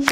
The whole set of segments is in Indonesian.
Ya,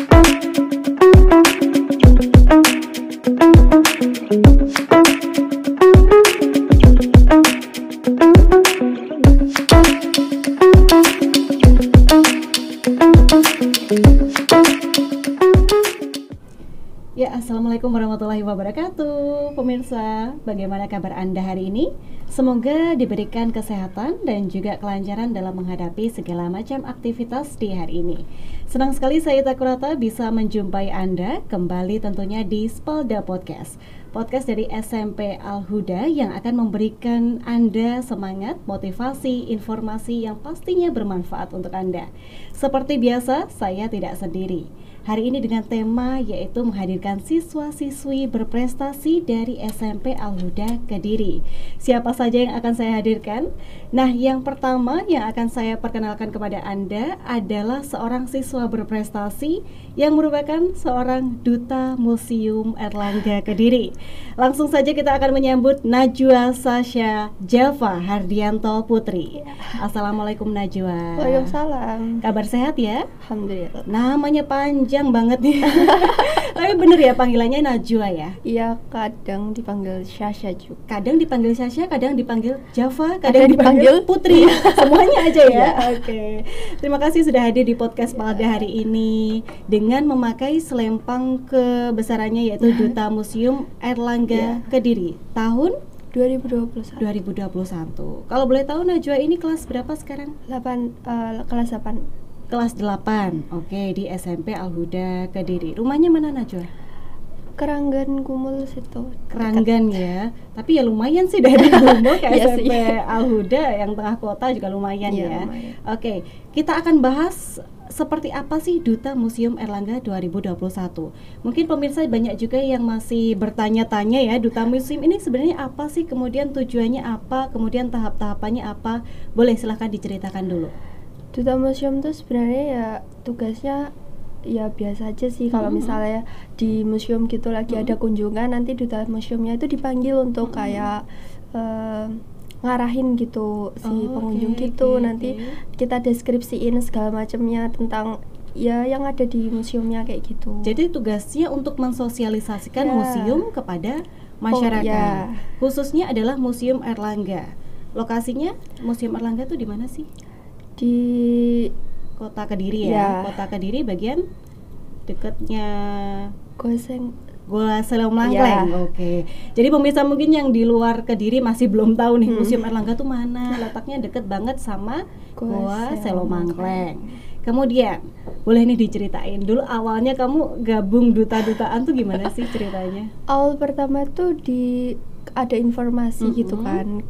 Assalamualaikum warahmatullahi wabarakatuh. Pemirsa, bagaimana kabar Anda hari ini? Semoga diberikan kesehatan dan juga kelancaran dalam menghadapi segala macam aktivitas di hari ini. Senang sekali saya Takurata bisa menjumpai Anda kembali tentunya di Spalda Podcast. Podcast dari SMP Al-Huda yang akan memberikan Anda semangat, motivasi, informasi yang pastinya bermanfaat untuk Anda. Seperti biasa, saya tidak sendiri. Hari ini dengan tema yaitu menghadirkan siswa-siswi berprestasi dari SMP Al-Huda Kediri. Siapa saja yang akan saya hadirkan? Nah, yang pertama yang akan saya perkenalkan kepada Anda adalah seorang siswa berprestasi yang merupakan seorang duta Museum Erlangga Kediri. Langsung saja kita akan menyambut Najwa Sasha Java Hardianto Putri. Assalamualaikum Najwa. Waalaikumsalam. Kabar sehat ya? Alhamdulillah. Namanya panjang banget nih. Tapi bener ya panggilannya Najwa ya? Iya, kadang dipanggil Sasha juga. Kadang dipanggil Sasha, kadang dipanggil Java, kadang dipanggil Putri. Semuanya aja ya. Oke. Terima kasih sudah hadir di podcast Spalda hari ini dengan memakai selempang kebesarannya yaitu Duta Museum Erlangga Kediri tahun 2021. Kalau boleh tahu Najwa ini kelas berapa sekarang? Kelas 8. Kelas 8. Oke, di SMP Al-Huda Kediri. Rumahnya mana Najwa? Keranggan Gumul situ. Keranggan ya. Tapi ya lumayan sih dari Gumul ke SMP Al-Huda yang tengah kota juga lumayan ya. Lumayan. Oke, kita akan bahas seperti apa sih Duta Museum Erlangga 2021. Mungkin pemirsa banyak juga yang masih bertanya-tanya ya, Duta Museum ini sebenarnya apa sih? Kemudian tujuannya apa? Kemudian tahap-tahapannya apa? Boleh silahkan diceritakan dulu. Duta Museum tuh sebenarnya ya tugasnya ya biasa aja sih. Kalau misalnya di museum gitu lagi ada kunjungan, nanti Duta Museumnya itu dipanggil untuk kayak ngarahin gitu si pengunjung gitu. Nanti kita deskripsiin segala macamnya tentang ya yang ada di museumnya kayak gitu. Jadi tugasnya untuk mensosialisasikan museum kepada masyarakat. Khususnya adalah Museum Erlangga. Lokasinya Museum Erlangga tuh di mana sih? Di Kota Kediri ya. Kota Kediri bagian dekatnya Goa Selomangkleng. Oke. Jadi pemirsa mungkin yang di luar Kediri masih belum tahu nih Museum Erlangga tuh mana. Letaknya deket banget sama Goa Selomangkleng. Kemudian boleh nih diceritain dulu awalnya kamu gabung duta-dutaan tuh gimana sih ceritanya? Awal pertama tuh ada informasi gitu kan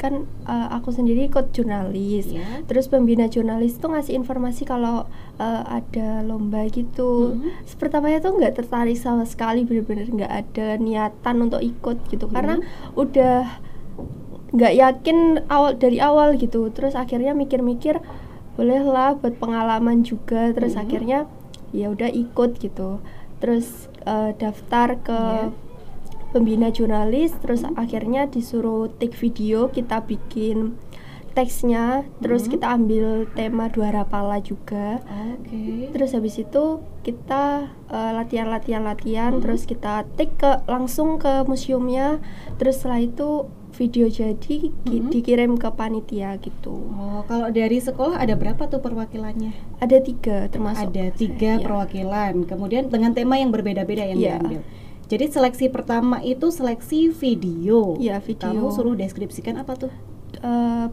aku sendiri ikut jurnalis, terus pembina jurnalis tuh ngasih informasi kalau ada lomba gitu. Pertamanya tuh nggak tertarik sama sekali, bener-bener nggak ada niatan untuk ikut gitu karena udah nggak yakin dari awal gitu. Terus akhirnya mikir-mikir bolehlah buat pengalaman juga, terus akhirnya ya udah ikut gitu. Terus daftar ke pembina jurnalis, terus akhirnya disuruh take video, kita bikin teksnya, terus kita ambil tema Dua Rapala juga. Terus habis itu kita latihan, terus kita take langsung ke museumnya, terus setelah itu video jadi dikirim ke panitia gitu. Kalau dari sekolah ada berapa tuh perwakilannya? Ada 3 termasuk. Ada 3 perwakilan, kemudian dengan tema yang berbeda-beda yang diambil. Jadi seleksi pertama itu seleksi video. Iya, video. Kamu suruh deskripsikan apa tuh?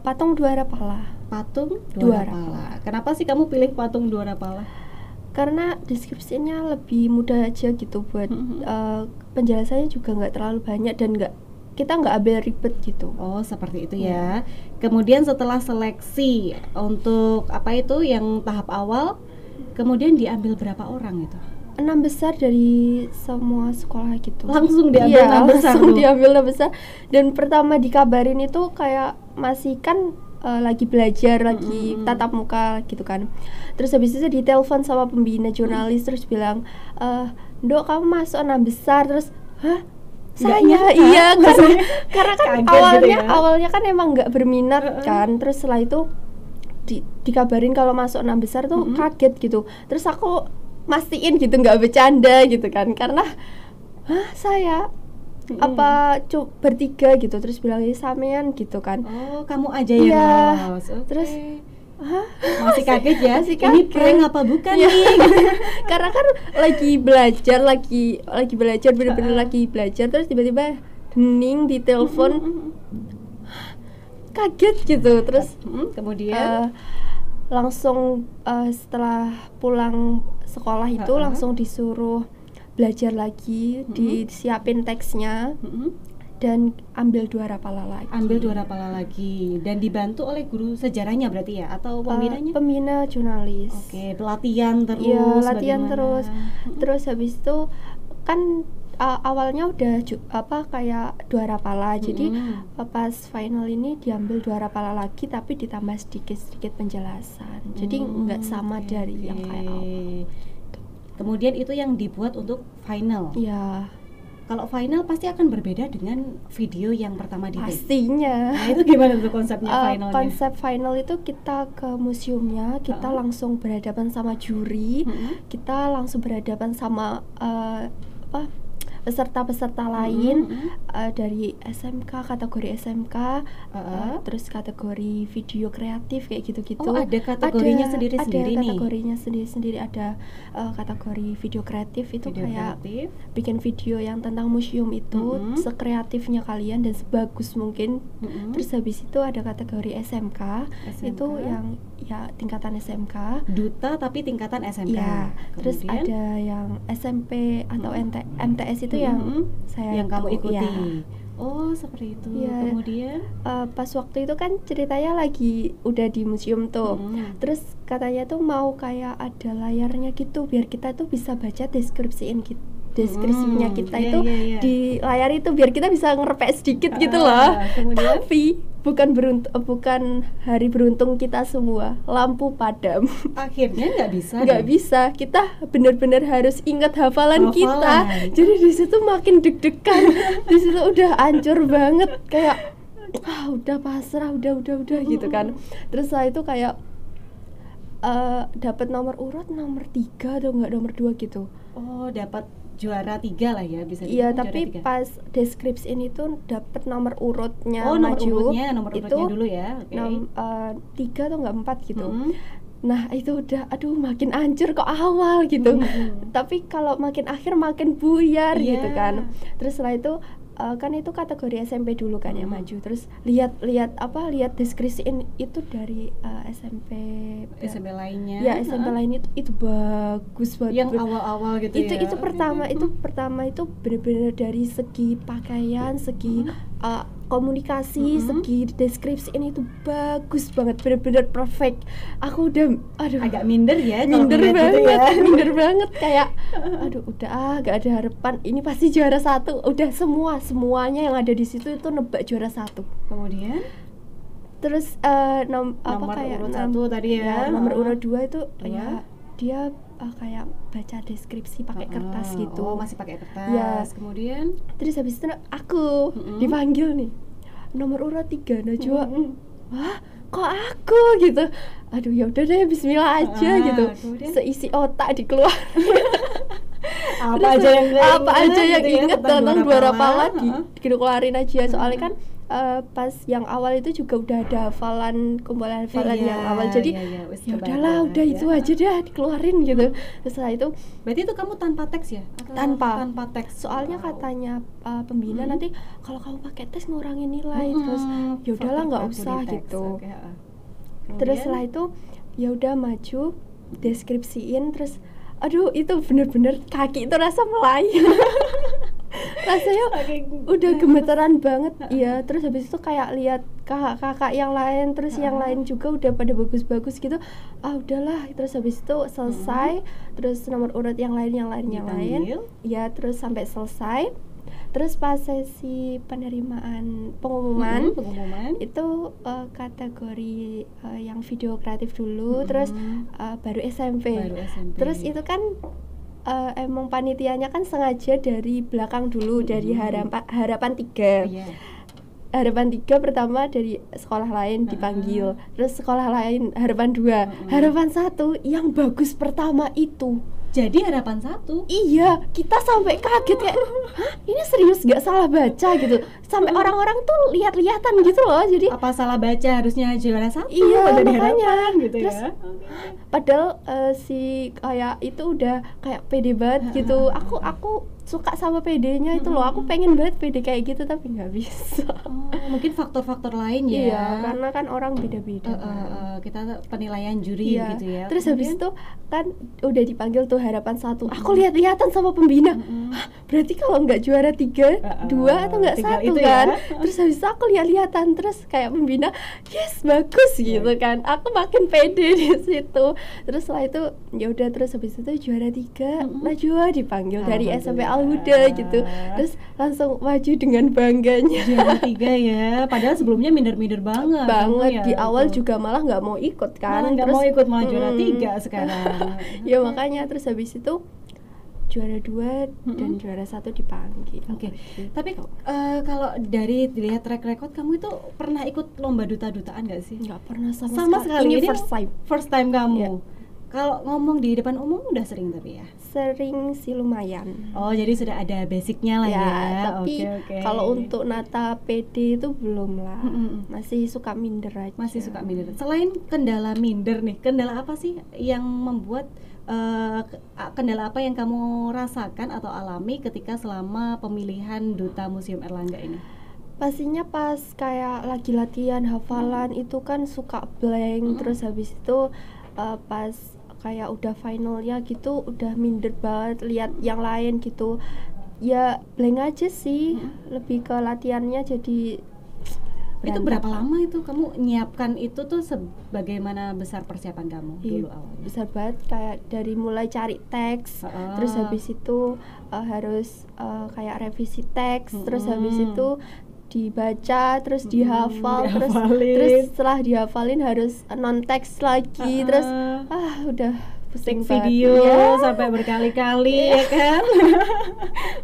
Patung Dua Rapala. Patung Dua Rapala. Kenapa sih kamu pilih patung Dua Rapala? Karena deskripsinya lebih mudah aja gitu buat penjelasannya juga nggak terlalu banyak dan kita nggak ambil ribet gitu. Oh, seperti itu ya. Kemudian setelah seleksi untuk apa itu yang tahap awal, kemudian diambil berapa orang itu? 6 besar dari semua sekolah gitu. Langsung diambil 6 besar. Langsung diambil 6 besar. Dan pertama dikabarin itu kayak masih kan lagi belajar, lagi tatap muka gitu kan. Terus habis itu ditelepon sama pembina jurnalis, terus bilang, "Dok, kamu masuk 6 besar." Terus, "Hah? Saya?" Iya, karena kan awalnya kan emang nggak berminat kan. Terus setelah itu dikabarin kalau masuk 6 besar tuh kaget gitu. Terus aku mastiin gitu, nggak bercanda gitu kan, karena saya apa bertiga gitu, terus bilang ini sampean gitu kan. Oh, kamu aja yang lolos. Okay. Terus masih kaget ya, masih ini kaget. prank apa bukan nih? Karena kan lagi belajar bener-bener lagi belajar, terus tiba-tiba hening di telepon, kaget gitu. Terus kemudian langsung setelah pulang sekolah itu langsung disuruh belajar lagi, disiapin teksnya, dan ambil 2 rapala lagi. Dan dibantu oleh guru sejarahnya berarti ya, atau pembinanya? Pembina jurnalis. Oke, pelatihan terus. Iya, latihan terus. Terus habis itu kan awalnya udah kayak 2 rapala. Jadi pas final ini diambil 2 rapala lagi, tapi ditambah sedikit penjelasan. Jadi nggak sama dari yang kayak awal. Kemudian itu yang dibuat untuk final. Iya. Kalau final pasti akan berbeda dengan video yang pertama di pastinya. Nah, itu gimana tuh konsepnya finalnya? Konsep final itu kita ke museumnya, kita langsung berhadapan sama juri, kita langsung berhadapan sama peserta-peserta lain dari SMK, kategori SMK, terus kategori video kreatif kayak gitu-gitu. Oh, ada kategorinya sendiri-sendiri nih. Ada kategorinya sendiri-sendiri, ada kategori video kreatif itu kayak bikin video yang tentang museum itu sekreatifnya kalian dan sebagus mungkin. Terus habis itu ada kategori SMK. Itu yang ya tingkatan SMK. Duta tapi tingkatan SMK. Ya. Terus ada yang SMP atau MTS itu yang saya kamu ikuti. Ya. Oh, seperti itu. Ya. Kemudian pas waktu itu kan ceritanya lagi udah di museum tuh. Terus katanya tuh mau kayak ada layarnya gitu biar kita tuh bisa baca deskripsinya kita itu di layar itu biar kita bisa ngerepek sedikit gitu loh. Kemudian? Tapi bukan hari beruntung kita semua, lampu padam. Akhirnya nggak bisa. Kita benar-benar harus ingat hafalan kita. Jadi di situ makin deg-degan. Di situ udah hancur banget, kayak udah pasrah, udah gitu kan. Terus setelah itu kayak dapat nomor urut nomor 3 atau enggak nomor 2 gitu. Oh, dapat juara 3 lah ya, bisa dibilang. Iya, tapi pas deskripsi ini tuh dapat nomor urutnya nomor maju. Nomor urutnya dulu ya. Okay. 3 atau enggak 4 gitu. Nah, itu udah makin hancur kok awal gitu. Tapi kalau makin akhir makin buyar gitu kan. Terus setelah itu kan itu kategori SMP dulu kan yang maju. Terus lihat deskripsi itu dari SMP lainnya. Ya, SMP lain itu bagus banget. Yang awal-awal gitu ya. Itu pertama itu benar-benar dari segi pakaian, segi komunikasi, segi deskripsi ini tuh bagus banget, benar-benar perfect. Aku udah agak minder ya, minder banget kayak udah gak ada harapan, ini pasti juara 1. Udah semuanya yang ada di situ itu nebak juara 1. Kemudian terus nomor urut 1 tadi ya. Nomor urut 2 itu ya dia kayak baca deskripsi pakai kertas gitu. Oh, masih pakai kertas. Ya. Kemudian terus habis itu aku dipanggil nih. Nomor urut 3 Najwa. Wah, kok aku gitu. Aduh, ya udah deh, bismillah aja gitu. Kemudian? Seisi otak dikeluarin. apa aja yang inget tentang 2 rapala dikeluarin aja. Soalnya kan pas yang awal itu juga udah ada kumpulan hafalan yang awal, jadi ya udahlah, udah itu aja deh dikeluarin gitu. Terus setelah itu berarti itu kamu tanpa teks ya? Tanpa teks. Soalnya katanya pembina nanti kalau kamu pakai teks ngurangin nilai. Terus ya udahlah nggak usah gitu. Terus setelah itu ya udah maju deskripsiin, terus itu bener-bener kaki itu rasa melayang. Rasanya udah gemetaran banget ya. Terus habis itu kayak lihat kakak-kakak yang lain, terus yang lain juga udah pada bagus-bagus gitu. Udahlah, terus habis itu selesai. Terus nomor urut yang lain ya, terus sampai selesai. Terus pas sesi pengumuman itu kategori yang video kreatif dulu, terus baru SMP. Terus itu kan emang panitianya kan sengaja dari belakang dulu, dari harapan 3. Harapan 3 pertama dari sekolah lain dipanggil, terus sekolah lain harapan 2, harapan 1 yang bagus pertama itu Jadi harapan 1. Iya, kita sampai kaget kayak, hah, ini serius gak salah baca gitu. Sampai orang-orang tuh lihat-lihatan gitu loh. Jadi apa salah baca harusnya juara 1? iya, jadi makanya harapan gitu. Terus, ya. Padahal si kayak itu udah kayak pede banget gitu. Aku suka sama PD-nya itu loh. Aku pengen banget PD kayak gitu tapi nggak bisa. Mungkin faktor-faktor lain ya. Iya, karena kan orang beda-beda. Kita penilaian juri gitu ya. Terus habis itu kan udah dipanggil tuh harapan 1. Aku lihat-lihatan sama pembina. Hah, berarti kalau nggak juara 3, 2 atau nggak 1 kan? Ya? Terus habis itu aku lihat-lihatan terus kayak pembina, yes bagus gitu kan. Aku makin pede di situ. Terus setelah itu ya udah, terus habis itu juara 3 Najwa dipanggil dari SMP Al-Huda gitu. Terus langsung maju dengan bangganya. Juara 3 ya. Padahal sebelumnya minder-minder banget. Ya, di awal juga malah nggak mau ikut kan. Nggak mau ikut, malah juara 3 sekarang. Ya makanya terus habis itu juara 2 dan juara 1 dipanggil. Oke. Tapi kalau dari dilihat track record, kamu itu pernah ikut lomba duta-dutaan nggak sih? Nggak pernah sama sekali. Ini first time kamu. Ya. Kalau ngomong di depan umum udah sering tapi ya? Sering sih, lumayan. Oh, jadi sudah ada basicnya lah ya. Tapi kalau untuk nata PD itu belum lah. Masih suka minder aja. Masih suka minder. Selain kendala minder nih, kendala apa sih yang membuat kendala apa yang kamu rasakan atau alami ketika selama pemilihan Duta Museum Erlangga ini? Pastinya pas kayak lagi latihan hafalan itu kan suka blank. Terus habis itu pas kayak udah finalnya gitu udah minder banget lihat yang lain gitu, ya blank aja sih. Lebih ke latihannya jadi berantakan. Itu berapa lama itu kamu nyiapkan itu tuh, sebagaimana besar persiapan kamu dulu awalnya? Besar banget, kayak dari mulai cari teks, terus habis itu harus kayak revisi teks, terus habis itu dibaca, terus dihafal, terus setelah dihafalin harus non teks lagi, terus udah pusing video ya. Sampai berkali-kali ya kan.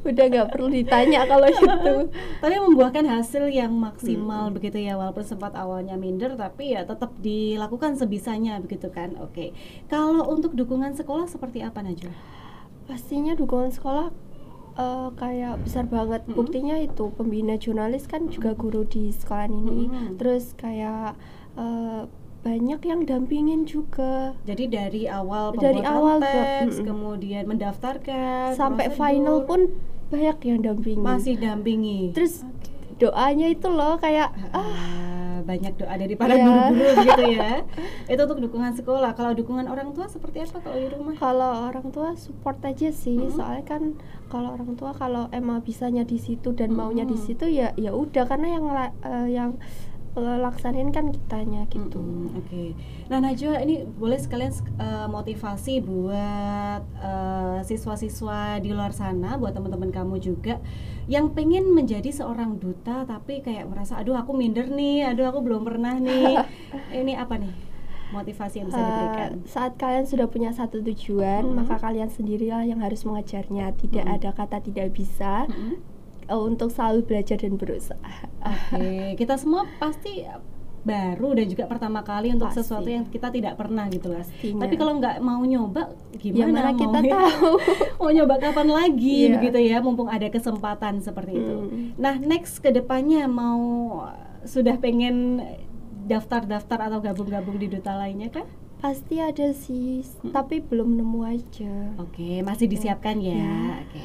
Udah nggak perlu ditanya kalau itu. Tapi membuahkan hasil yang maksimal begitu ya, walaupun sempat awalnya minder tapi ya tetap dilakukan sebisanya begitu kan. Oke. Kalau untuk dukungan sekolah seperti apa, Najwa? Pastinya dukungan sekolah kayak besar banget. Buktinya itu pembina jurnalis kan juga guru di sekolah ini. Terus kayak banyak yang dampingin juga. Jadi dari awal pembuatan teks, kemudian mendaftarkan sampai prosedur, final pun banyak yang dampingi. Masih dampingi. Terus doanya itu loh kayak banyak doa dari para guru-guru gitu ya. Itu untuk dukungan sekolah. Kalau dukungan orang tua seperti apa kalau di rumah? Kalau orang tua support aja sih. Soalnya kan kalau orang tua kalau emang bisanya di situ dan maunya di situ ya udah, karena yang laksanain kan kitanya gitu. Oke. Nah, Najwa, ini boleh sekalian motivasi buat siswa-siswa di luar sana, buat teman-teman kamu juga yang pengen menjadi seorang duta tapi kayak merasa aduh aku minder nih, aduh aku belum pernah nih. Ini apa nih motivasi yang bisa diberikan? Saat kalian sudah punya satu tujuan, maka kalian sendirilah yang harus mengejarnya. Tidak ada kata tidak bisa. Untuk selalu belajar dan berusaha. Oke, kita semua pasti baru dan juga pertama kali untuk sesuatu yang kita tidak pernah gitu lah. Tapi kalau nggak mau nyoba, gimana kita tahu? Mau nyoba kapan lagi begitu ya, mumpung ada kesempatan seperti itu. Nah, next ke depannya sudah pengen daftar-daftar atau gabung-gabung di duta lainnya kan? Pasti ada sih, tapi belum nemu aja. Oke, masih disiapkan ya. Oke.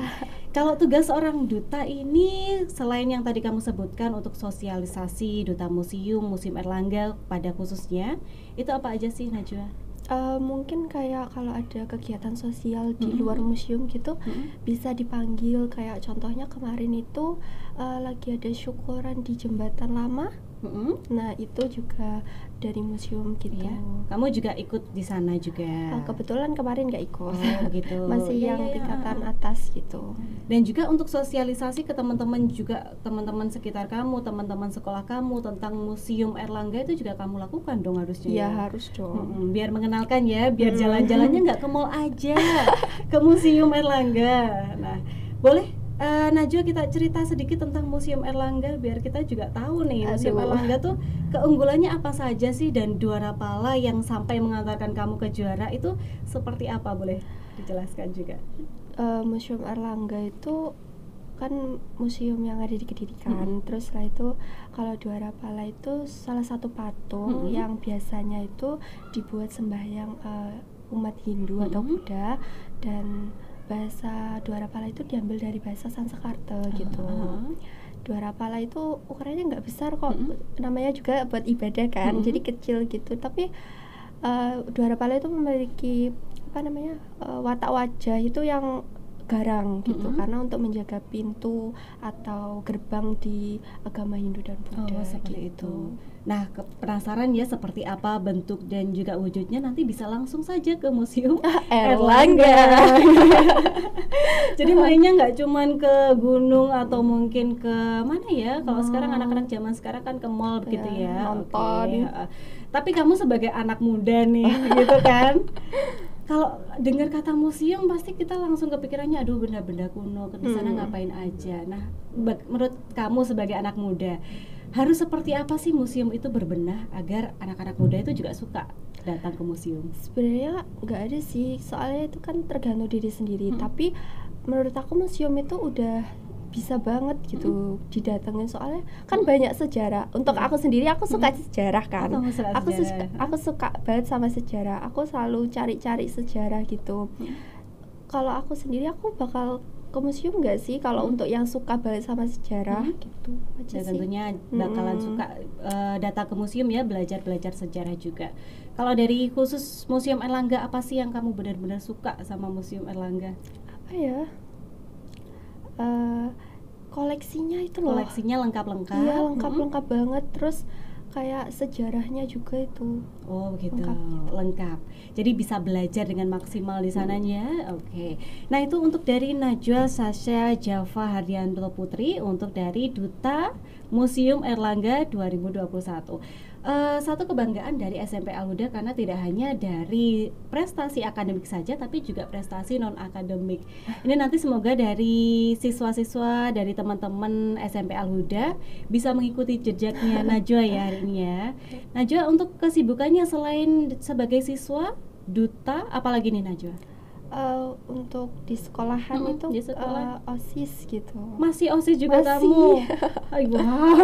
Kalau tugas seorang duta ini, selain yang tadi kamu sebutkan untuk sosialisasi Duta Museum Erlangga pada khususnya, itu apa aja sih, Najwa? Mungkin kayak kalau ada kegiatan sosial di luar museum gitu, bisa dipanggil. Kayak contohnya kemarin itu lagi ada syukuran di Jembatan Lama. Nah itu juga dari museum gitu ya. Kamu juga ikut di sana juga? Kebetulan kemarin nggak ikut. Gitu. Masih yang tingkatan atas gitu. Dan juga untuk sosialisasi ke teman-teman juga, teman-teman sekitar kamu, teman-teman sekolah kamu tentang Museum Erlangga itu juga kamu lakukan dong harusnya. Iya harus dong. Biar mengenalkan ya, biar jalan-jalannya nggak ke mall aja, ke Museum Erlangga. Nah, boleh Najwa kita cerita sedikit tentang Museum Erlangga biar kita juga tahu nih Museum Erlangga tuh keunggulannya apa saja sih, dan juara pala yang sampai mengantarkan kamu ke juara itu seperti apa, boleh? dijelaskan juga. Museum Airlangga itu kan museum yang ada di Kediri kan. Terus setelah itu kalau Dwarapala itu salah satu patung yang biasanya itu dibuat sembahyang umat Hindu atau Buddha, dan bahasa Dwarapala itu diambil dari bahasa Sanskerta gitu. Dwarapala itu ukurannya nggak besar kok, namanya juga buat ibadah kan, jadi kecil gitu. Tapi Dwarapala itu memiliki apa namanya watak wajah itu yang garang gitu, karena untuk menjaga pintu atau gerbang di agama Hindu dan Buddha seperti gitu. itu. Nah, penasaran ya seperti apa bentuk dan juga wujudnya, nanti bisa langsung saja ke Museum Airlangga. Jadi mainnya nggak cuman ke gunung atau mungkin ke mana ya? Kalau sekarang anak-anak zaman sekarang kan ke mall begitu ya. Nonton. Tapi kamu sebagai anak muda nih, gitu kan? Kalau dengar kata museum pasti kita langsung kepikirannya aduh benda-benda kuno, di sana ngapain aja. Nah, menurut kamu sebagai anak muda, harus seperti apa sih museum itu berbenah agar anak-anak muda itu juga suka datang ke museum? Sebenarnya nggak ada sih, soalnya itu kan tergantung diri sendiri. Tapi menurut aku museum itu udah bisa banget gitu didatengin, soalnya kan banyak sejarah. Untuk aku sendiri, aku suka sejarah kan. Aku suka banget sama sejarah. Aku selalu cari-cari sejarah gitu. Kalau aku sendiri, aku bakal ke museum nggak sih kalau untuk yang suka banget sama sejarah gitu aja sih. Tentunya bakalan suka datang ke museum ya, belajar sejarah juga. Kalau dari khusus Museum Airlangga, apa sih yang kamu benar-benar suka sama Museum Airlangga? Apa ya? Koleksinya itu loh. Koleksinya lengkap-lengkap. Iya, lengkap banget. Terus kayak sejarahnya juga itu. Oh begitu, lengkap. Jadi bisa belajar dengan maksimal di sananya. Oke. Nah, itu untuk dari Najwa Sasha Java Hardianto Putri, untuk dari Duta Museum Airlangga 2021. Satu kebanggaan dari SMP Al-Huda karena tidak hanya dari prestasi akademik saja, tapi juga prestasi non akademik. Ini nanti semoga dari siswa-siswa, dari teman-teman SMP Al-Huda bisa mengikuti jejaknya Najwa ya hari ini ya. Najwa, untuk kesibukannya selain sebagai siswa, duta, apalagi nih Najwa? Untuk di sekolahan itu di sekolah. OSIS gitu. Masih OSIS juga kamu? Wow.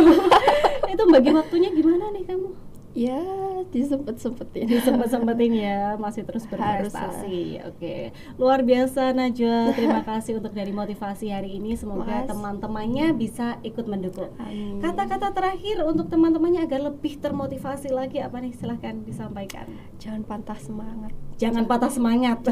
Itu bagi waktunya gimana nih kamu? Ya, disempet-sempetin ya, masih terus berprestasi. Oke. Luar biasa Najwa. Terima kasih untuk dari motivasi hari ini. Semoga teman-temannya bisa ikut mendukung. Amin. Kata-kata terakhir untuk teman-temannya agar lebih termotivasi lagi apa nih? Silahkan disampaikan. Jangan patah semangat. Jangan patah semangat.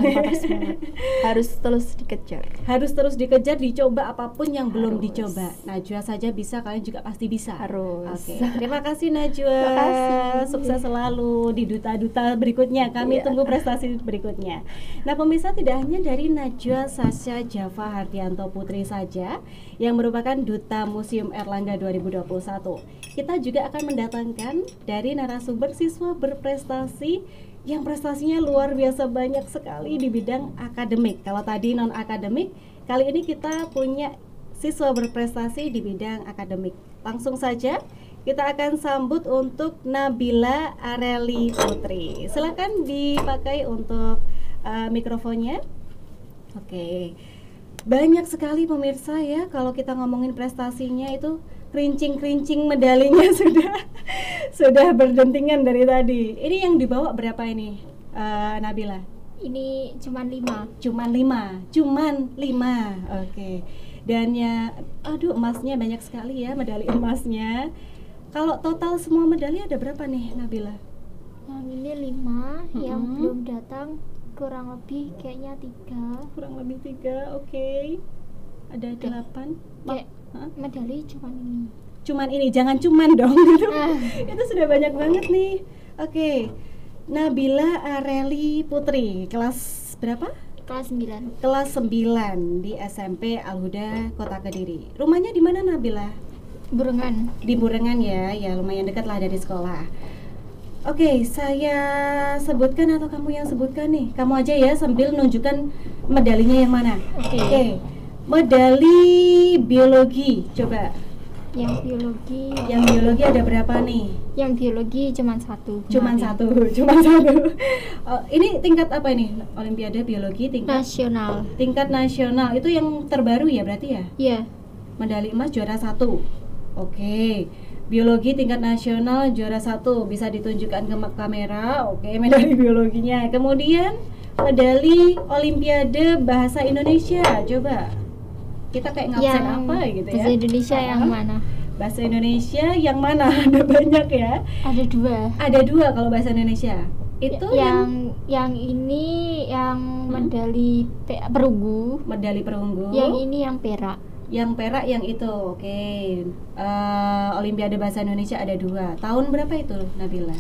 Harus terus dikejar. Harus terus dikejar, dicoba apapun yang belum dicoba. Najwa saja bisa, kalian juga pasti bisa. Harus. Oke. Terima kasih Najwa. Terima kasih. Sukses selalu di duta-duta berikutnya. Kami tunggu prestasi berikutnya. Nah, pemirsa, tidak hanya dari Najwa Sasha Java Hardianto Putri saja yang merupakan Duta Museum Airlangga 2021. Kita juga akan mendatangkan dari narasumber siswa berprestasi yang prestasinya luar biasa banyak sekali di bidang akademik. Kalau tadi non akademik, kali ini kita punya siswa berprestasi di bidang akademik. Langsung saja kita akan sambut untuk Nabila Areli Putri. Silakan dipakai untuk mikrofonnya. Oke. Banyak sekali pemirsa ya, kalau kita ngomongin prestasinya itu kerincing-kerincing medalinya sudah berdentingan dari tadi. Ini yang dibawa berapa ini, Nabila? Ini cuman 5. Cuman 5. Oke. Dan ya, aduh, emasnya banyak sekali ya, medali emasnya. Kalau total semua medali ada berapa nih, Nabila? Yang ini 5, yang belum datang kurang lebih kayaknya 3. Kurang lebih 3, oke. Ada 8. Medali cuman ini. Cuman ini, jangan cuman dong. Itu sudah banyak banget nih. Oke. Nabila Areli Putri, kelas berapa? Kelas 9. Kelas 9 di SMP Al-Huda Kota Kediri. Rumahnya di mana Nabila? Burengan. Di Burengan ya, lumayan dekat lah dari sekolah. Oke, saya sebutkan atau kamu yang sebutkan nih? Kamu aja ya sambil menunjukkan medalinya yang mana. Oke. Medali biologi, coba. Yang biologi. Yang biologi ada berapa nih? Yang biologi cuma satu. Cuman satu. Ini tingkat apa ini? Olimpiade biologi tingkat Nasional. Tingkat nasional itu yang terbaru ya berarti ya? Iya. Medali emas juara 1. Oke. Biologi tingkat nasional juara 1, bisa ditunjukkan ke kamera. Oke, medali biologinya. Kemudian medali Olimpiade Bahasa Indonesia. Coba kita kayak ngabsen apa gitu ya? Bahasa Indonesia yang mana? Bahasa Indonesia yang mana? Ada banyak ya? Ada 2. Ada 2 kalau bahasa Indonesia. Itu yang ini yang medali perunggu. Medali perunggu. Yang ini yang perak. Yang perak yang itu. Oke. Olimpiade Bahasa Indonesia ada 2. Tahun berapa itu, Nabila?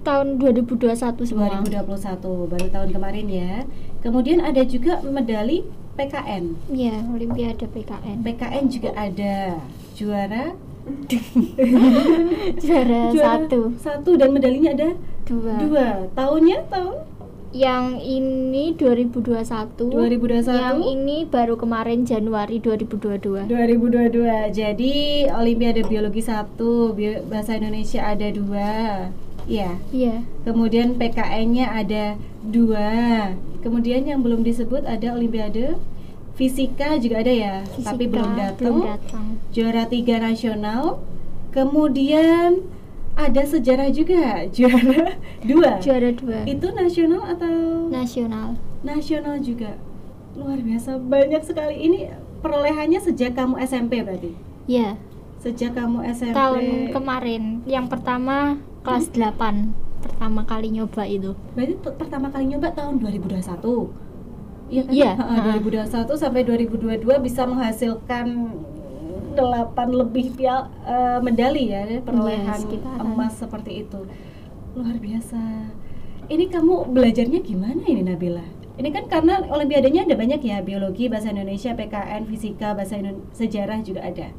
Tahun 2021 semua. 2021, baru tahun kemarin ya. Kemudian ada juga medali PKN. Iya, Olimpiade PKN. PKN juga ada juara juara 1 dan medalinya ada 2. Tahun Yang ini 2021. Yang ini baru kemarin Januari 2022. Jadi Olimpiade Biologi 1, Bahasa Indonesia ada 2. Iya. Kemudian PKN-nya ada 2. Kemudian yang belum disebut ada Olimpiade Fisika juga ada ya, tapi belum datang. Juara 3 nasional. Kemudian ada sejarah juga, juara 2. Itu nasional atau? Nasional juga. Luar biasa, banyak sekali. Ini perolehannya sejak kamu SMP berarti? Iya. Sejak kamu SMP. Tahun kemarin, yang pertama kelas 8. Pertama kali nyoba itu. Berarti pertama kali nyoba tahun 2021. Iya kan? Iya. 2021 sampai 2022 bisa menghasilkan 8 lebih medali ya, perolehan emas seperti itu. Luar biasa. Ini kamu belajarnya gimana ini, Nabila? Ini kan karena olimpiadanya ada banyak ya, biologi, bahasa Indonesia, PKN, fisika, sejarah juga ada.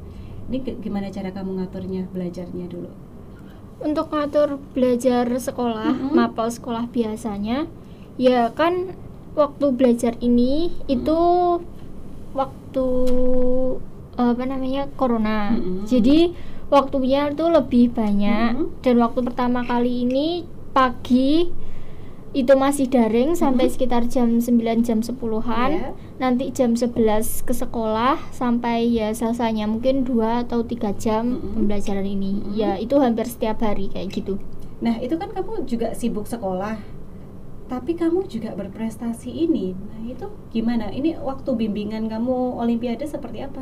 Ini gimana cara kamu ngaturnya, belajarnya dulu? Untuk ngatur belajar sekolah, mapel sekolah biasanya, ya kan waktu belajar ini itu waktu corona. Jadi waktunya itu lebih banyak. Dan waktu pertama kali ini pagi itu masih daring sampai sekitar jam 9 jam 10-an. Nanti jam 11 ke sekolah sampai ya selesainya mungkin 2 atau 3 jam pembelajaran ini. Ya itu hampir setiap hari kayak gitu. Nah, itu kan kamu juga sibuk sekolah. Tapi kamu juga berprestasi ini. Nah, itu gimana? Ini waktu bimbingan kamu olimpiade seperti apa?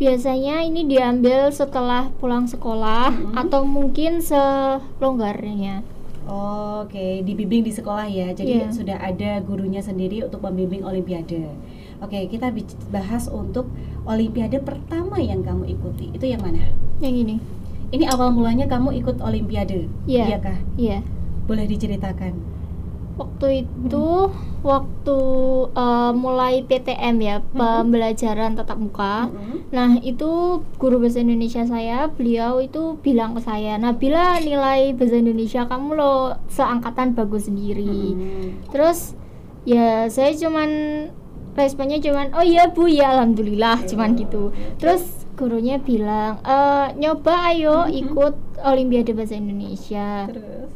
Biasanya ini diambil setelah pulang sekolah atau mungkin selonggarnya. Oke, dibimbing di sekolah ya. Jadi sudah ada gurunya sendiri untuk membimbing olimpiade. Oke, kita bahas untuk olimpiade pertama yang kamu ikuti. Itu yang mana? Yang ini. Ini awal mulanya kamu ikut olimpiade, iya kah? Iya. Boleh diceritakan? Waktu itu mulai PTM ya, pembelajaran tatap muka. Nah, itu guru bahasa Indonesia saya, beliau itu bilang ke saya, "Nabila, nilai bahasa Indonesia kamu lo seangkatan bagus sendiri." Terus ya saya responnya cuman, "Oh iya Bu, ya alhamdulillah," cuman gitu. Terus gurunya bilang, "Nyoba ayo ikut Olimpiade Bahasa Indonesia." Terus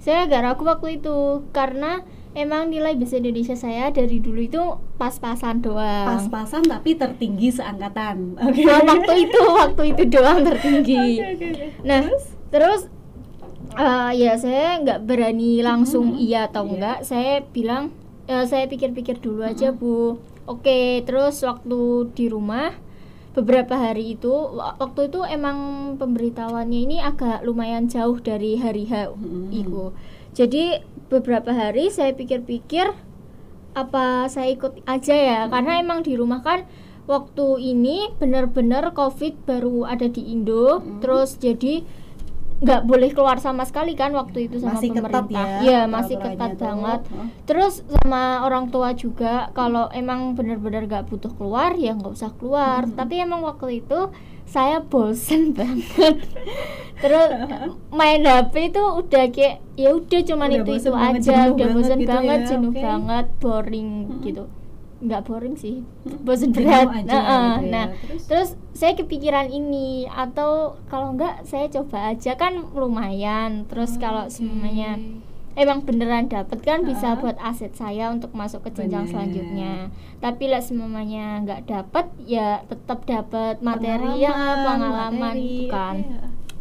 saya agak ragu waktu itu karena emang nilai bahasa Indonesia saya dari dulu itu pas-pasan doang. Pas-pasan tapi tertinggi seangkatan. Oke. Nah, waktu itu doang tertinggi. Nah, terus ya saya nggak berani langsung iya atau enggak. Saya bilang saya pikir-pikir dulu aja Bu. Oke, terus waktu di rumah beberapa hari itu, waktu itu emang pemberitahuannya ini agak lumayan jauh dari hari H itu. Jadi beberapa hari saya pikir-pikir apa saya ikut aja ya, karena emang di rumah kan waktu ini benar-benar COVID baru ada di Indo, terus jadi nggak boleh keluar sama sekali kan waktu itu sama masih pemerintah. Ketat ya masih ketat banget. Terus sama orang tua juga kalau emang benar-benar nggak butuh keluar ya nggak usah keluar. Tapi emang waktu itu saya bosen banget. Terus main HP itu udah kayak ya udah cuman itu aja, udah bosen banget, jenuh banget, boring gitu. nggak boring sih, bosen berat. Aja, gitu ya. Nah, terus saya kepikiran ini, atau kalau enggak saya coba aja kan lumayan. Terus kalau semuanya emang beneran dapet kan bisa buat aset saya untuk masuk ke jenjang selanjutnya. Tapi lah semuanya nggak dapet ya tetap dapat materi, pengalaman gitu kan.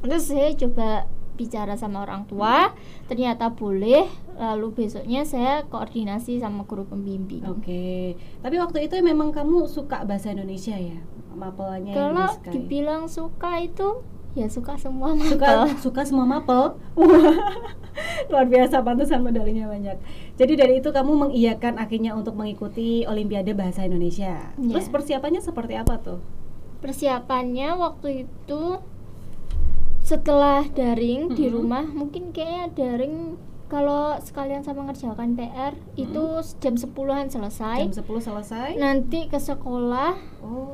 Terus saya coba bicara sama orang tua, ternyata boleh. Lalu besoknya saya koordinasi sama guru pembimbing. Oke. Tapi waktu itu memang kamu suka bahasa Indonesia ya? Mapelnya kalau yang disukai. Dibilang suka itu ya suka semua mapel. Suka semua mapel. Luar biasa, pantesan medalinya banyak. Jadi dari itu kamu mengiyakan akhirnya untuk mengikuti Olimpiade Bahasa Indonesia. Terus persiapannya seperti apa tuh? Persiapannya waktu itu setelah daring di rumah, mungkin kayaknya daring kalau sekalian sama ngerjakan PR itu jam 10-an selesai. Jam 10 selesai. Nanti ke sekolah.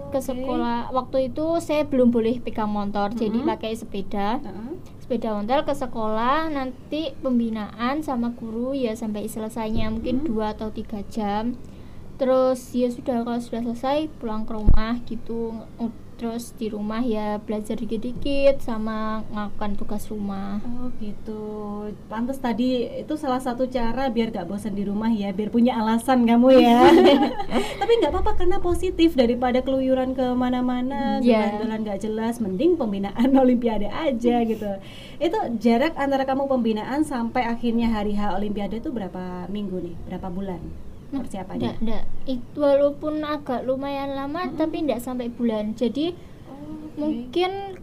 Ke sekolah. Waktu itu saya belum boleh pegang motor, jadi pakai sepeda. Sepeda ontel ke sekolah, nanti pembinaan sama guru ya sampai selesainya mungkin 2 atau 3 jam. Terus ya sudah, kalau sudah selesai pulang ke rumah gitu. Terus di rumah ya belajar dikit-dikit sama melakukan tugas rumah. Oh gitu. Pantes tadi itu salah satu cara biar gak bosan di rumah ya, biar punya alasan kamu ya. Tapi nggak apa-apa karena positif daripada keluyuran ke mana-mana, jalan gak jelas, mending pembinaan Olimpiade aja gitu. Itu jarak antara kamu pembinaan sampai akhirnya hari H Olimpiade itu berapa minggu nih? Berapa bulan? Persiapannya? Enggak. Itu walaupun agak lumayan lama tapi enggak sampai bulan. Jadi mungkin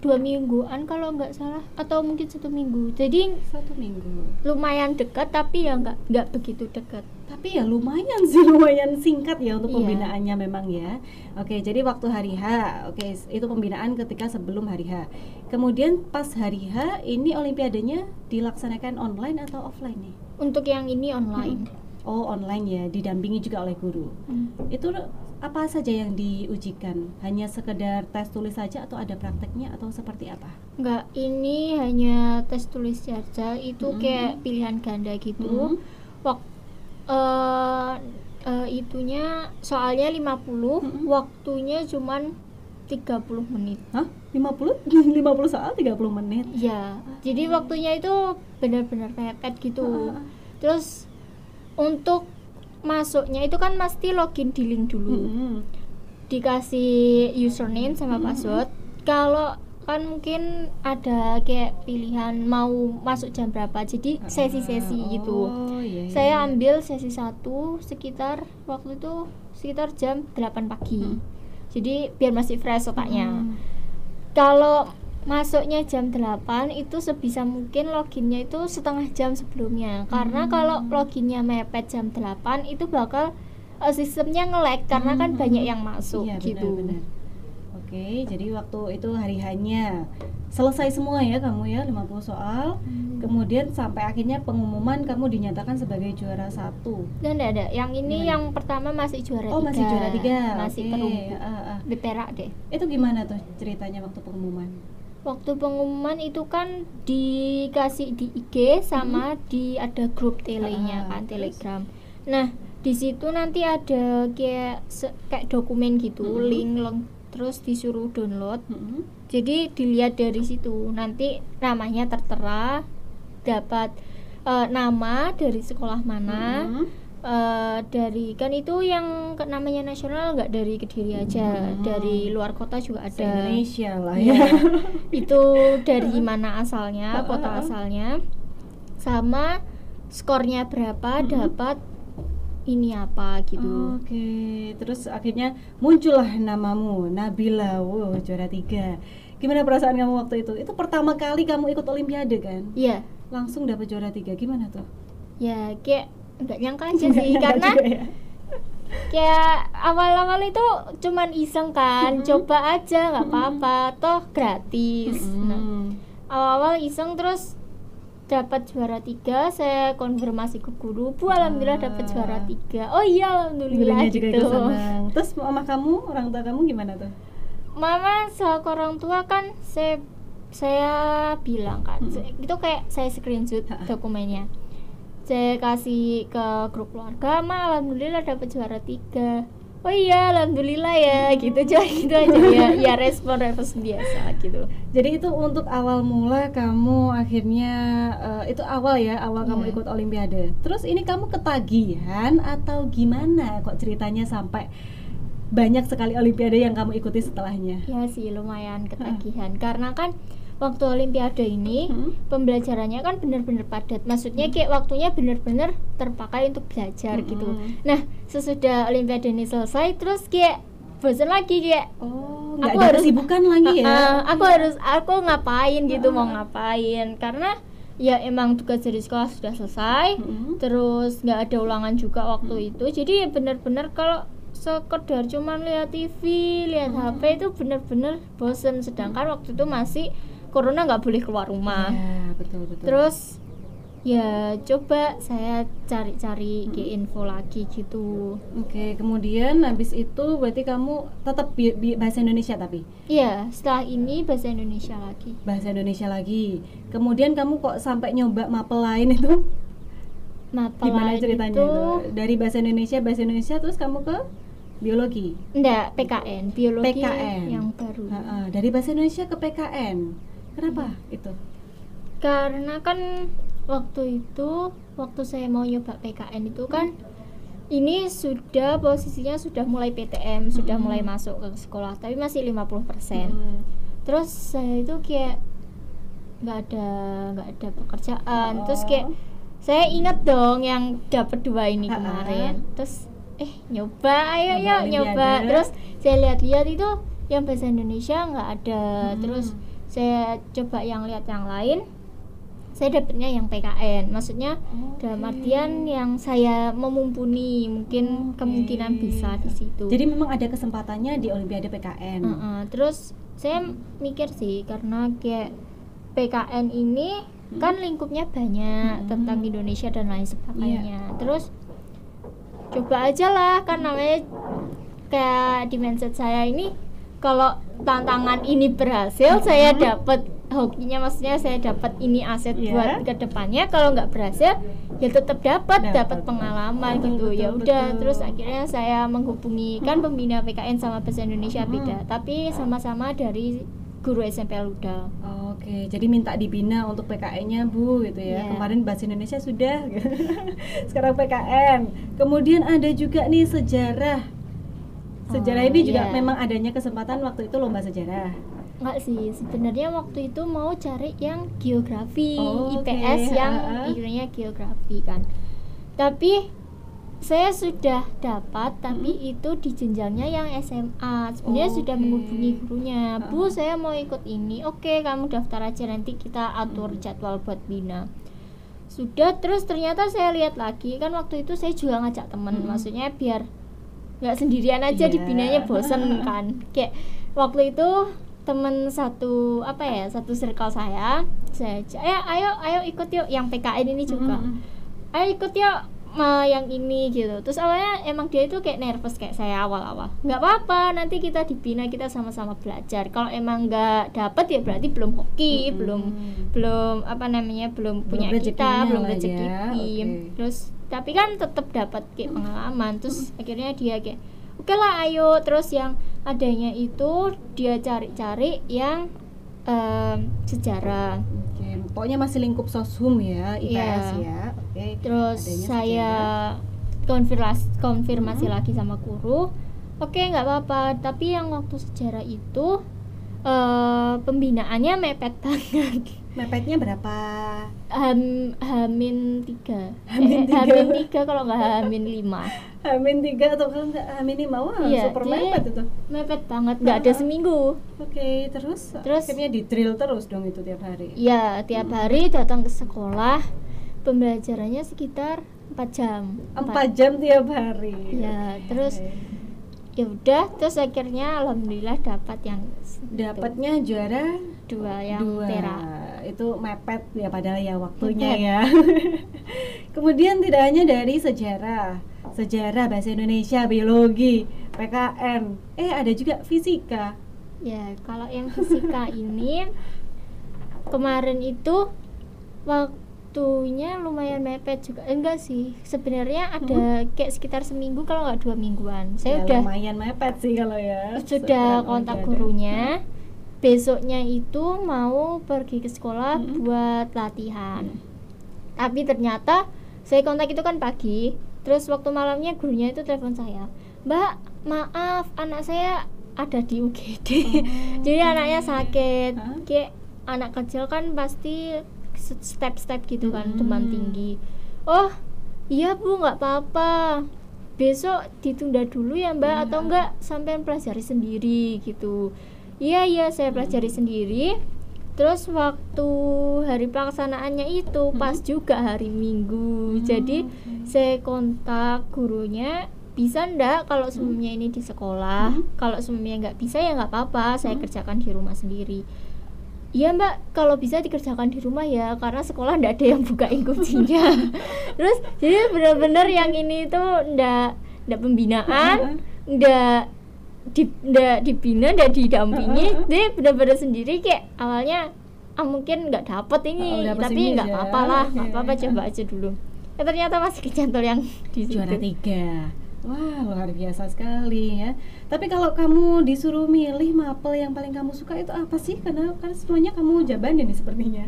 2 mingguan kalau enggak salah, atau mungkin 1 minggu. Jadi 1 minggu. Lumayan dekat tapi ya enggak begitu dekat. Tapi ya lumayan sih, lumayan singkat ya untuk pembinaannya memang ya. Oke, jadi waktu hari H, itu pembinaan ketika sebelum hari H. Kemudian pas hari H ini Olimpiadenya dilaksanakan online atau offline nih? Untuk yang ini online. Oh online ya, didampingi juga oleh guru. Itu apa saja yang diujikan? Hanya sekedar tes tulis saja atau ada prakteknya atau seperti apa? Enggak, ini hanya tes tulis saja. Itu kayak pilihan ganda gitu. Itunya soalnya 50, waktunya cuman 30 menit. Hah? 50? 50 soal 30 menit? Ya, jadi waktunya itu benar-benar mepet gitu. Terus untuk masuknya itu kan pasti login di link dulu, dikasih username sama password. Kalau kan mungkin ada kayak pilihan mau masuk jam berapa, jadi sesi-sesi gitu. Saya ambil sesi 1 sekitar waktu itu sekitar jam 8 pagi, jadi biar masih fresh otaknya. Kalau masuknya jam 8 itu sebisa mungkin loginnya itu setengah jam sebelumnya, karena kalau loginnya mepet jam 8 itu bakal sistemnya nge-lag karena kan banyak yang masuk gitu. Benar. Oke, jadi waktu itu hari hanya selesai semua ya kamu ya 50 soal. Kemudian sampai akhirnya pengumuman kamu dinyatakan sebagai juara 1. Dan ada yang ini yang pertama masih juara 3. Oh, masih juara 3. Masih perunggu. Beperak deh. Itu gimana tuh ceritanya waktu pengumuman? Waktu pengumuman itu kan dikasih di IG sama di ada grup telenya kan, Telegram. Nah, di situ nanti ada kayak dokumen gitu, link terus disuruh download. Jadi dilihat dari situ, nanti namanya tertera, dapat nama dari sekolah mana. Dari kan itu yang namanya nasional, nggak dari Kediri aja, dari luar kota juga ada. Indonesia lah ya. Itu dari mana asalnya, kota asalnya, sama skornya berapa, dapat ini apa gitu. Oke, terus akhirnya muncullah namamu, Nabila, juara 3. Gimana perasaan kamu waktu itu? Itu pertama kali kamu ikut Olimpiade kan? Iya. Langsung dapat juara 3, gimana tuh? Ya kayak nggak nyangka aja sih, karena kayak awal-awal itu cuman iseng kan, coba aja nggak apa-apa, toh gratis. Nah, awal-awal iseng terus dapat juara 3, saya konfirmasi ke guru, Bu alhamdulillah dapat juara 3. Oh iya alhamdulillah gitu. Terus mama kamu, orang tua kamu gimana tuh? Mama selaku orang tua kan saya bilang kan, itu kayak saya screenshot dokumennya. saya kasih ke grup keluarga, Ma, alhamdulillah dapat juara 3. Oh iya, alhamdulillah ya, gitu aja ya respon biasa gitu. Jadi itu untuk awal mula kamu akhirnya itu awal kamu ikut Olimpiade. Terus ini kamu ketagihan atau gimana kok ceritanya sampai banyak sekali Olimpiade yang kamu ikuti setelahnya? Ya sih lumayan ketagihan karena kan waktu Olimpiade ini pembelajarannya kan benar-benar padat. Maksudnya kayak waktunya benar-benar terpakai untuk belajar gitu. Nah, sesudah Olimpiade ini selesai terus kayak bosan lagi kayak nggak ada kesibukan lagi ya. Aku ngapain gitu, mau ngapain karena ya emang tugas dari sekolah sudah selesai. Terus nggak ada ulangan juga waktu itu. Jadi ya benar-benar kalau sekedar cuman lihat TV, lihat HP itu benar-benar bosan. Sedangkan waktu itu masih corona, nggak boleh keluar rumah. Ya, betul. Terus ya coba saya cari-cari info lagi gitu. Oke, kemudian habis itu berarti kamu tetap bahasa Indonesia tapi? Iya, setelah ini bahasa Indonesia lagi. Bahasa Indonesia lagi. Kemudian kamu kok sampai nyoba mapel lain itu? Gimana ceritanya itu? Dari bahasa Indonesia terus kamu ke biologi? Enggak, PKN, biologi PKN. Yang baru. Dari bahasa Indonesia ke PKN. Kenapa itu? Karena kan waktu saya mau nyoba PKN itu kan ini posisinya sudah mulai PTM, sudah mulai masuk ke sekolah, tapi masih 50%. Terus saya itu kayak nggak ada pekerjaan. Terus kayak saya ingat dong yang dapat 2 ini kemarin. Terus nyoba, ayo nyoba. Terus saya lihat-lihat itu yang bahasa Indonesia nggak ada. Terus saya coba yang lihat yang lain, saya dapatnya yang PKN. Maksudnya dalam artian yang saya memumpuni, mungkin kemungkinan bisa di situ. Jadi memang ada kesempatannya di Olimpiade PKN. Terus saya mikir sih karena kayak PKN ini kan lingkupnya banyak tentang Indonesia dan lain sebagainya. Terus coba aja lah, kan namanya kayak di mindset saya ini, kalau tantangan ini berhasil, saya dapat hokinya, maksudnya saya dapat ini aset buat ke depannya. Kalau nggak berhasil ya tetap dapat pengalaman gitu. Ya udah, terus akhirnya saya menghubungi kan pembina PKN sama bahasa Indonesia beda, tapi sama-sama dari guru SMP Luda. Oke, jadi minta dibina untuk PKN-nya Bu gitu ya. Kemarin bahasa Indonesia sudah, sekarang PKN. Kemudian ada juga nih sejarah. Sejarah ini juga memang adanya kesempatan waktu itu lomba sejarah. Enggak sih, sebenarnya waktu itu mau cari yang geografi, IPS yang ikutannya geografi kan. Tapi saya sudah dapat, tapi itu di jenjangnya yang SMA. Sebenarnya sudah menghubungi gurunya, Bu saya mau ikut ini. Oke, kamu daftar aja, nanti kita atur jadwal buat bina. Sudah, terus ternyata saya lihat lagi, kan waktu itu saya juga ngajak temen, maksudnya biar nggak sendirian aja dibinanya, bosen kan. Kayak waktu itu temen satu circle saya ayo ikut yuk yang PKN ini juga. Ayo ikut yuk yang ini gitu. Terus awalnya emang dia itu kayak nervous kayak saya awal-awal. Nggak apa-apa, nanti kita dibina, kita sama-sama belajar. Kalau emang nggak dapet ya berarti belum hoki, belum punya kita, belum rezeki. Terus tapi kan tetap dapat kayak pengalaman. Terus akhirnya dia kayak oke lah ayo. Terus yang adanya itu dia cari-cari yang sejarah. Pokoknya masih lingkup soshum ya, IPS ya. Terus saya konfirmasi lagi sama guru. Oke, nggak apa-apa. Tapi yang waktu sejarah itu pembinaannya mepet banget. Mepetnya berapa? Hamin 3 Hamin 3 kalau nggak Hamin 5. Hamin 3 atau kalau nggak Hamin 5. Wah, super mepet itu. Mepet banget, nggak ada seminggu. Oke, terus akhirnya di drill terus dong itu tiap hari. Iya, tiap hari datang ke sekolah. Pembelajarannya sekitar 4 jam. 4 jam tiap hari. Ya, terus ya udah, terus akhirnya alhamdulillah dapat yang dapatnya juara 2 yang perak. Itu mepet ya padahal ya waktunya ya. Kemudian tidak hanya dari sejarah, bahasa Indonesia, biologi, PKN, ada juga fisika. Ya, kalau yang fisika ini kemarin itu waktunya lumayan mepet juga. Enggak sih, sebenarnya ada kayak sekitar seminggu kalau nggak 2 mingguan. Saya udah lumayan mepet sih kalau ya. Sudah kontak gurunya. Besoknya itu mau pergi ke sekolah buat latihan. Tapi ternyata saya kontak itu kan pagi. Terus waktu malamnya gurunya itu telepon saya, "Mbak, maaf anak saya ada di UGD." Jadi anaknya sakit. Kayak anak kecil kan pasti step-step gitu kan, demam tinggi. "Oh iya Bu, nggak apa-apa, besok ditunda dulu ya Mbak, atau enggak sampai pelajari sendiri gitu." Iya saya pelajari sendiri. Terus waktu hari pelaksanaannya itu pas juga hari Minggu. Jadi saya kontak gurunya, "Bisa ndak kalau semuanya ini di sekolah? Kalau semuanya nggak bisa ya nggak apa-apa, saya kerjakan di rumah sendiri." "Iya Mbak, kalau bisa dikerjakan di rumah ya, karena sekolah ndak ada yang bukain kuncinya." Terus jadi benar-benar yang ini tuh ndak pembinaan, ndak dibina, ndak didampingi. Dia benar-benar sendiri. Kayak awalnya mungkin nggak dapet ini, tapi nggak apa-apa lah, nggak apa-apa, coba aja dulu. Ternyata masih kecantol yang di situ. Juara 3. Wah, luar biasa sekali ya. Tapi kalau kamu disuruh milih mapel yang paling kamu suka itu apa sih? Karena kan semuanya kamu jabanin nih sepertinya.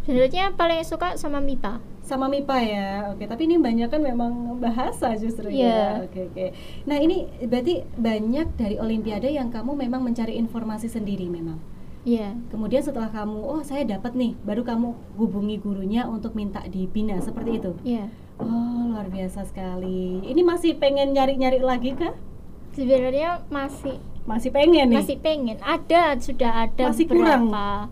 Sebenarnya paling suka sama MIPA. Sama MIPA ya, oke. Tapi ini banyak kan memang bahasa justru ya. Oke. Nah ini berarti banyak dari Olimpiade yang kamu memang mencari informasi sendiri memang. Iya. Kemudian setelah kamu, saya dapat nih, baru kamu hubungi gurunya untuk minta dibina, seperti itu. Iya. Oh, luar biasa sekali. Ini masih pengen nyari-nyari lagi kah? Sebenarnya masih pengen nih. Masih pengen. Sudah ada masih beberapa.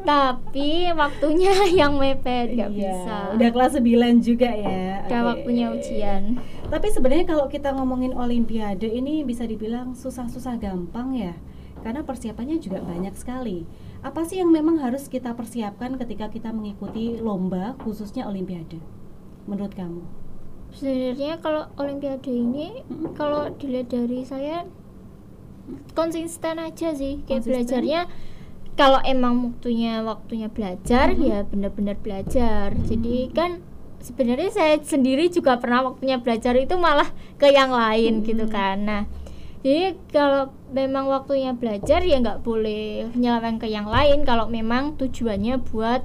Tapi waktunya yang mepet, nggak bisa. Udah kelas 9 juga ya. Udah waktunya ujian. Tapi sebenarnya kalau kita ngomongin Olimpiade ini bisa dibilang susah-susah gampang ya, karena persiapannya juga banyak sekali. Apa sih yang memang harus kita persiapkan ketika kita mengikuti lomba, khususnya Olimpiade, menurut kamu? Sebenarnya kalau Olimpiade ini, kalau dilihat dari saya, konsisten aja sih. Kayak belajarnya, kalau emang waktunya belajar, ya benar-benar belajar. Jadi kan sebenarnya saya sendiri juga pernah waktunya belajar itu malah ke yang lain gitu kan. Nah, jadi kalau memang waktunya belajar ya nggak boleh nyeleweng ke yang lain kalau memang tujuannya buat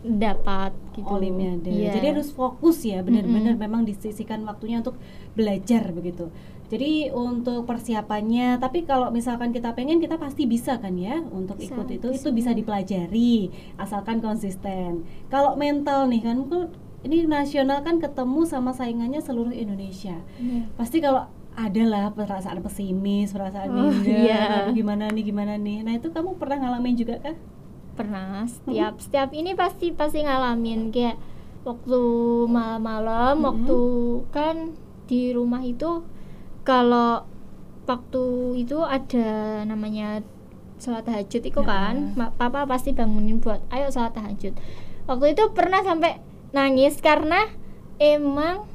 dapat gitu. Olimpiade. Jadi harus fokus ya, benar-benar memang disisihkan waktunya untuk belajar begitu. Jadi untuk persiapannya, tapi kalau misalkan kita pengen, kita pasti bisa kan ya untuk ikut itu bisa dipelajari asalkan konsisten. Kalau mental nih kan, ini nasional kan ketemu sama saingannya seluruh Indonesia. Pasti kalau ada lah perasaan pesimis, perasaan minder, gimana nih. Nah itu kamu pernah ngalamin juga kah? Pernah. Setiap ini pasti ngalamin. Kayak waktu malam-malam, waktu kan di rumah itu, kalau waktu itu ada namanya sholat tahajud itu kan, papa pasti bangunin buat ayo sholat tahajud. Waktu itu pernah sampai nangis karena emang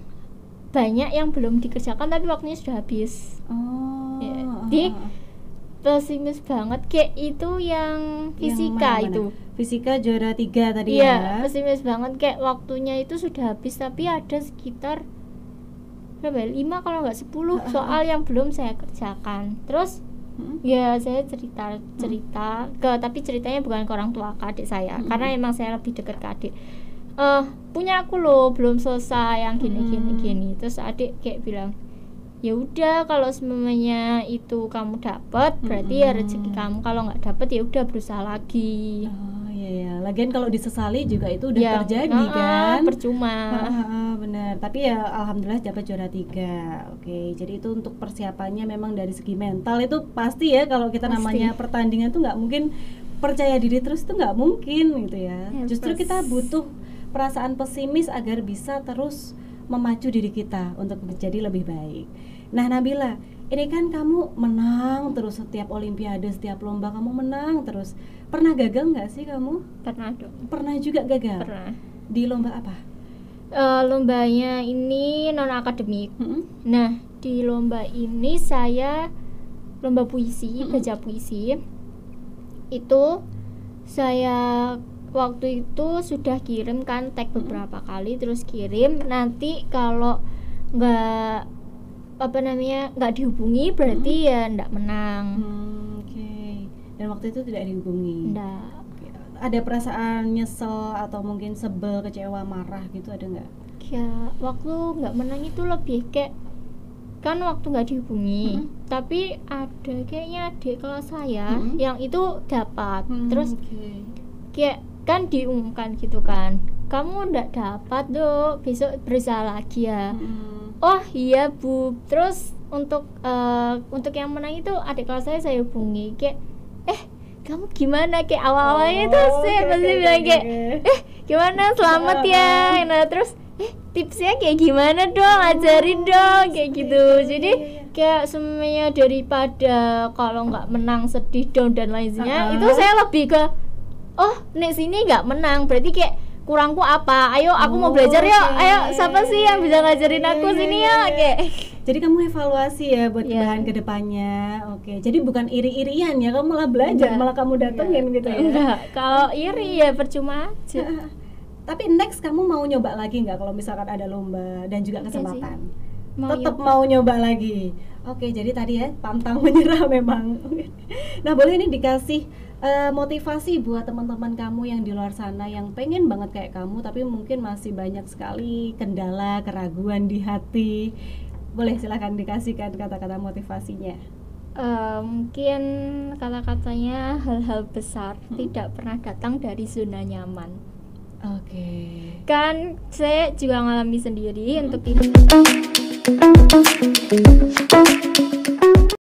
banyak yang belum dikerjakan tapi waktunya sudah habis. Jadi pesimis banget. Kayak itu yang fisika, yang itu fisika juara 3 tadi ya. Pesimis banget, kayak waktunya itu sudah habis tapi ada sekitar 5 kalau nggak 10 soal yang belum saya kerjakan. Terus ya saya cerita tapi ceritanya bukan ke orang tua, ke adik saya, karena emang saya lebih dekat ke adik. Punya aku loh belum selesai yang gini. Terus adik kayak bilang, ya udah kalau semuanya itu kamu dapat berarti ya rezeki kamu, kalau nggak dapat ya udah berusaha lagi. Lagian kalau disesali juga itu udah terjadi kan, percuma. Benar, tapi ya alhamdulillah dapat juara 3. Oke, jadi itu untuk persiapannya memang dari segi mental itu pasti ya. Kalau kita namanya pertandingan tuh nggak mungkin percaya diri terus, tuh nggak mungkin gitu ya. Justru kita butuh perasaan pesimis agar bisa terus memacu diri kita untuk menjadi lebih baik. Nah Nabila, ini kan kamu menang terus setiap Olimpiade, setiap lomba kamu menang terus. Pernah gagal nggak sih kamu? Pernah dong. Pernah juga gagal? Pernah. Di lomba apa? Lombanya ini non akademik. Nah di lomba ini saya lomba puisi, baca puisi. Itu saya waktu itu sudah kirim kan, tag beberapa kali, terus kirim, nanti kalau nggak nggak dihubungi berarti ya nggak menang. Oke. Dan waktu itu tidak dihubungi. Nggak. Ada perasaan nyesel atau mungkin sebel, kecewa, marah gitu, ada nggak? Ya waktu nggak menang itu lebih kayak kan waktu nggak dihubungi, tapi ada kayaknya adik kelas saya yang itu dapat, terus kayak kan diumumkan gitu kan, kamu nggak dapat dong, besok berusaha lagi ya. Oh iya bu. Terus untuk yang menang itu adik kelas saya hubungi kayak kamu gimana, kayak awalnya itu saya pasti bilang kayak gimana, selamat ya. Nah terus tipsnya kayak gimana dong, ajarin dong kayak gitu. Jadi kayak semuanya, daripada kalau nggak menang sedih down dan lainnya, itu saya lebih ke nek sini nggak menang berarti kayak kurangku apa, ayo aku mau belajar yuk, ayo siapa sih yang bisa ngajarin aku sini ya kayak. Jadi kamu evaluasi ya buat bahan kedepannya. Oke, jadi bukan iri-irian ya, kamu malah belajar, malah kamu datengin gitu ya. Enggak, kalau iri ya percuma aja. Tapi next kamu mau nyoba lagi nggak kalau misalkan ada lomba dan juga kesempatan? Tetap nyoba. mau nyoba lagi. Oke, jadi tadi ya pantang menyerah memang. Nah, boleh ini dikasih motivasi buat teman-teman kamu yang di luar sana yang pengen banget kayak kamu tapi mungkin masih banyak sekali kendala, keraguan di hati. Boleh silakan dikasihkan kata-kata motivasinya. Mungkin kata-katanya hal-hal besar tidak pernah datang dari zona nyaman. Oke. Kan saya juga ngalami sendiri untuk